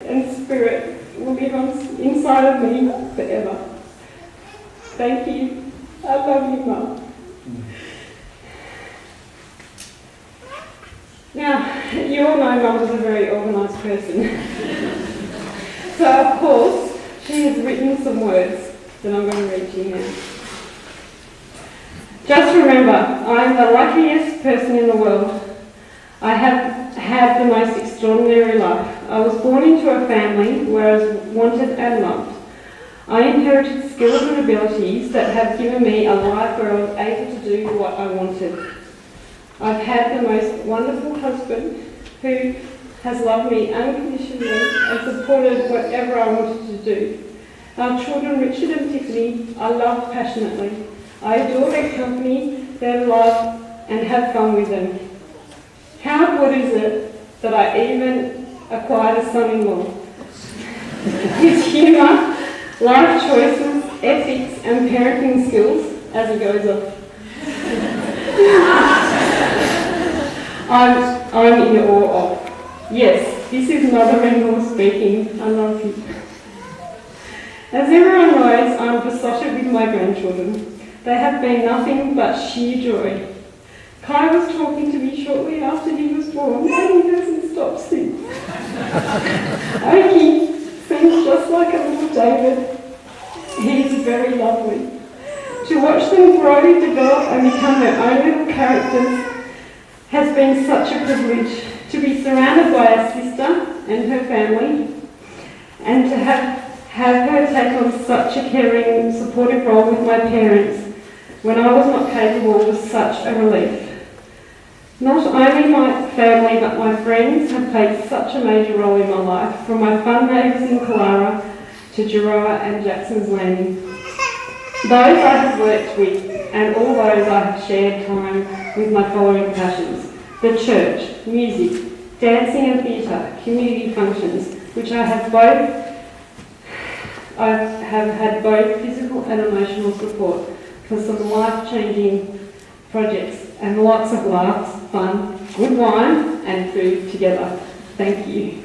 and spirit will live inside of me forever. Thank you. I love you, Mum. Now, you all know Mum was a very organised person. So, of course, she has written some words that I'm going to read to you now. Just remember, I am the luckiest person in the world. I have had the most extraordinary life. I was born into a family where I was wanted and loved. I inherited skills and abilities that have given me a life where I was able to do what I wanted. I've had the most wonderful husband who has loved me unconditionally and supported whatever I wanted to do. Our children, Richard and Tiffany, I love passionately. I adore their company, their love, and have fun with them. How good is it that I even acquired a son-in-law? His humour, life choices, ethics, and parenting skills as he goes off. I'm in awe of. Yes, this is mother-in-law speaking. I love you. As everyone knows, I'm besotted with my grandchildren. They have been nothing but sheer joy. Kai was talking to me shortly after he was born, and he hasn't stopped since. Oki seems just like a little David. He is very lovely. To watch them grow, develop, and become their own little characters has been such a privilege. To be surrounded by a sister and her family, and to have her take on such a caring, supportive role with my parents when I was not capable was such a relief. Not only my family but my friends have played such a major role in my life, from my fun neighbours in Kalara to Geroa and Jackson's Landing. Those I have worked with and all those I have shared time with my following passions: the church, music, dancing and theatre, community functions, which I have had both physical and emotional support for some life-changing projects and lots of laughs, fun, good wine and food together. Thank you.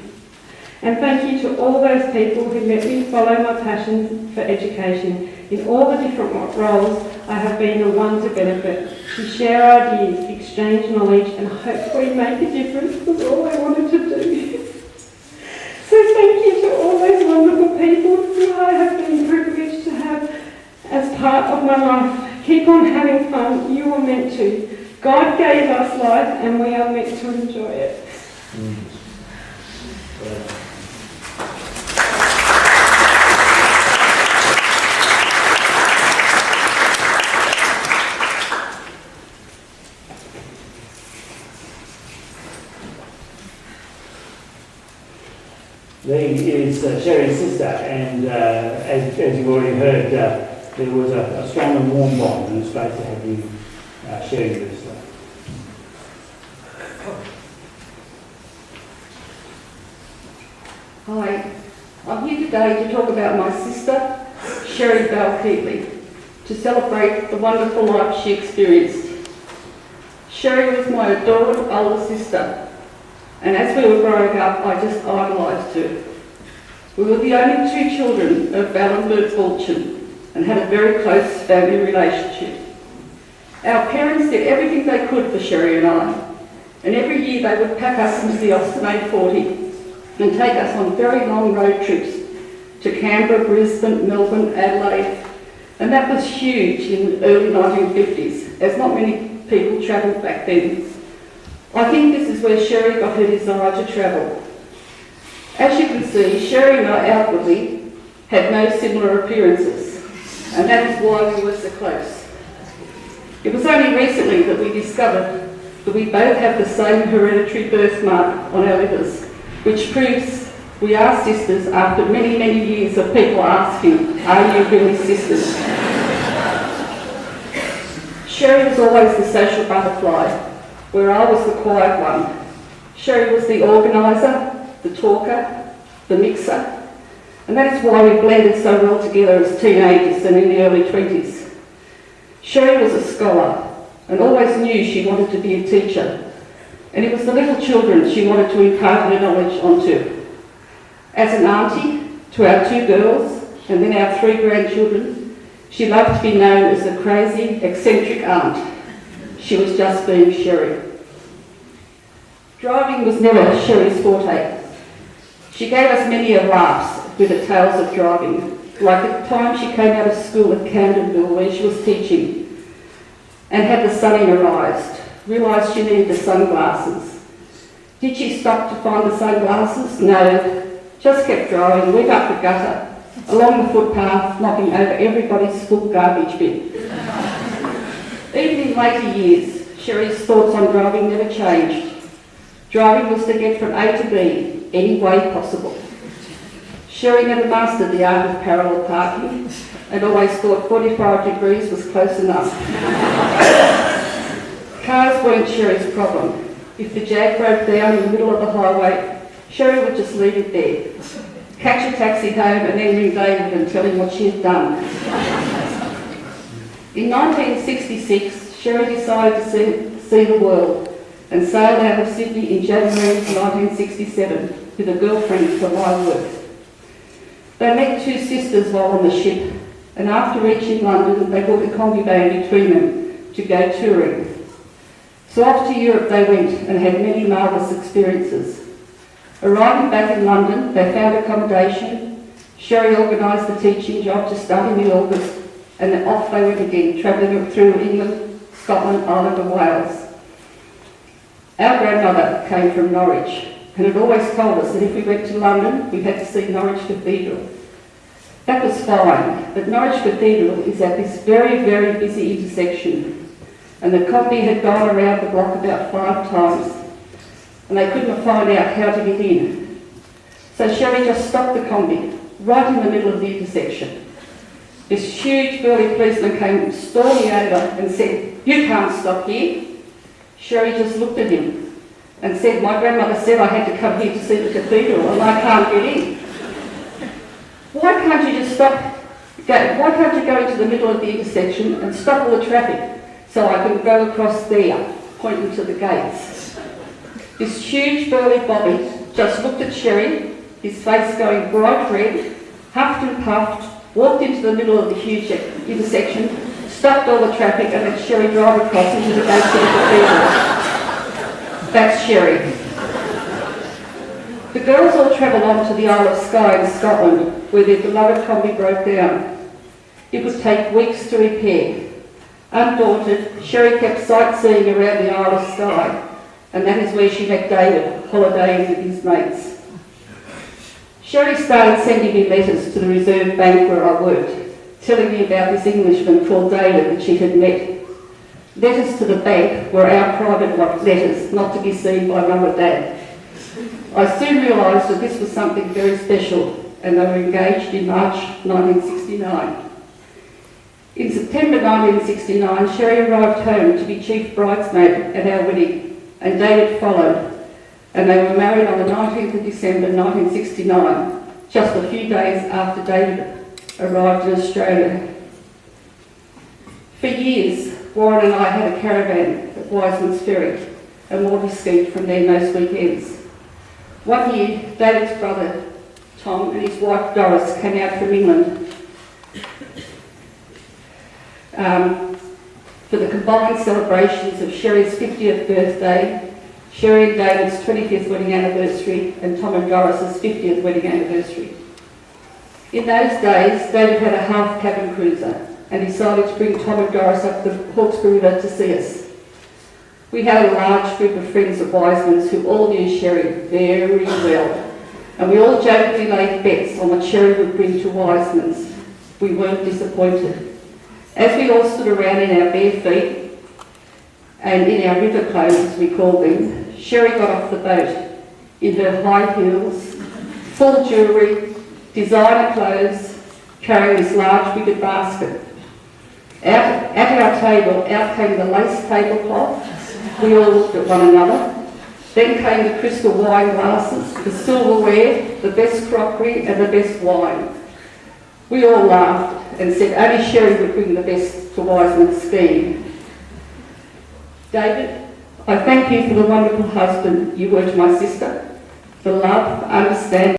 And thank you to all those people who let me follow my passion for education. In all the different roles, I have been the one to benefit, to share ideas, exchange knowledge and hopefully make a difference was all I wanted to do. So thank you to all those wonderful people who I have been privileged to have as part of my life. Keep on having fun, you were meant to. God gave us life and we are meant to enjoy it. Lee is Cherie's sister, and as you've already heard, there was a strong and warm bond, and it's great to have you sharing with us. Hi, I'm here today to talk about my sister, Cherie Keetley, to celebrate the wonderful life she experienced. Cherie was my adored older sister, and as we were growing up, I just idolised her. We were the only two children of Ballenberg fortune and had a very close family relationship. Our parents did everything they could for Cherie and I, and every year they would pack us into the Australian 40 and take us on very long road trips to Canberra, Brisbane, Melbourne, Adelaide, and that was huge in the early 1950s, as not many people travelled back then. I think this is where Cherie got her desire to travel. As you can see, Cherie and I outwardly had no similar appearances, and that is why we were so close. It was only recently that we discovered that we both have the same hereditary birthmark on our livers, which proves we are sisters after many, many years of people asking, are you really sisters? Cherie was always the social butterfly, where I was the quiet one. Cherie was the organiser, the talker, the mixer, and that is why we blended so well together as teenagers and in the early 20s. Cherie was a scholar and always knew she wanted to be a teacher, and it was the little children she wanted to impart her knowledge onto. As an auntie to our 2 girls and then our 3 grandchildren, she loved to be known as the crazy, eccentric aunt. She was just being Cherie. Driving was never Cherie's forte. She gave us many a laughs with the tales of driving, like the time she came out of school at Camdenville where she was teaching and had the sun in her eyes, realised she needed the sunglasses. Did she stop to find the sunglasses? No, just kept driving, went up the gutter, along the footpath, knocking over everybody's full garbage bin. Even in later years, Cherie's thoughts on driving never changed. Driving was to get from A to B, any way possible. Cherie never mastered the art of parallel parking and always thought 45 degrees was close enough. Cars weren't Cherie's problem. If the Jag broke down in the middle of the highway, Cherie would just leave it there, catch a taxi home and then ring David and tell him what she had done. In 1966, Cherie decided to see the world and sailed out of Sydney in January 1967 with a girlfriend for my work. They met 2 sisters while on the ship, and after reaching London, they bought a combi van between them to go touring. So off to Europe they went and had many marvellous experiences. Arriving back in London, they found accommodation. Cherie organised the teaching job to start in August, and then off they went again, travelling through England, Scotland, Ireland and Wales. Our grandmother came from Norwich and had always told us that if we went to London, we had to see Norwich Cathedral. That was fine, but Norwich Cathedral is at this very, very busy intersection, and the combi had gone around the block about 5 times, and they couldn't find out how to get in. So Cherie just stopped the combi, right in the middle of the intersection. This huge burly policeman came storming over and said, "You can't stop here." Cherie just looked at him and said, "My grandmother said I had to come here to see the cathedral and I can't get in. Why can't you just stop? Why can't you go into the middle of the intersection and stop all the traffic so I can go across there," pointing to the gates. This huge burly bobby just looked at Cherie, his face going bright red, huffed and puffed, walked into the middle of the huge intersection, stopped all the traffic and let Cherie drive across into the gates of the cathedral. That's Cherie. The girls all travelled on to the Isle of Skye in Scotland, where their beloved combi broke down. It would take weeks to repair. Undaunted, Cherie kept sightseeing around the Isle of Skye, and that is where she met David, holidaying with his mates. Cherie started sending me letters to the Reserve Bank where I worked, telling me about this Englishman called David that she had met. Letters to the bank were our private letters, not to be seen by Mum or Dad. I soon realised that this was something very special, and they were engaged in March 1969. In September 1969, Cherie arrived home to be chief bridesmaid at our wedding, and David followed, and they were married on the 19th of December 1969, just a few days after David arrived in Australia. For years, Warren and I had a caravan at Wiseman's Ferry and water skied from there most weekends. One year, David's brother Tom and his wife Doris came out from England for the combined celebrations of Cherie's 50th birthday, Cherie and David's 25th wedding anniversary, and Tom and Doris's 50th wedding anniversary. In those days, David had a half-cabin cruiser and decided to bring Tom and Doris up the Hawkesbury River to see us. We had a large group of friends at Wiseman's who all knew Cherie very well, and we all jokingly laid bets on what Cherie would bring to Wiseman's. We weren't disappointed. As we all stood around in our bare feet and in our river clothes, as we called them, Cherie got off the boat in her high heels, full jewellery, designer clothes, carrying this large wicker basket. At our table, out came the lace tablecloth. We all looked at one another. Then came the crystal wine glasses, the silverware, the best crockery and the best wine. We all laughed and said only Cherie would bring the best to Wiseman's scheme. David, I thank you for the wonderful husband you were to my sister, for love, understanding,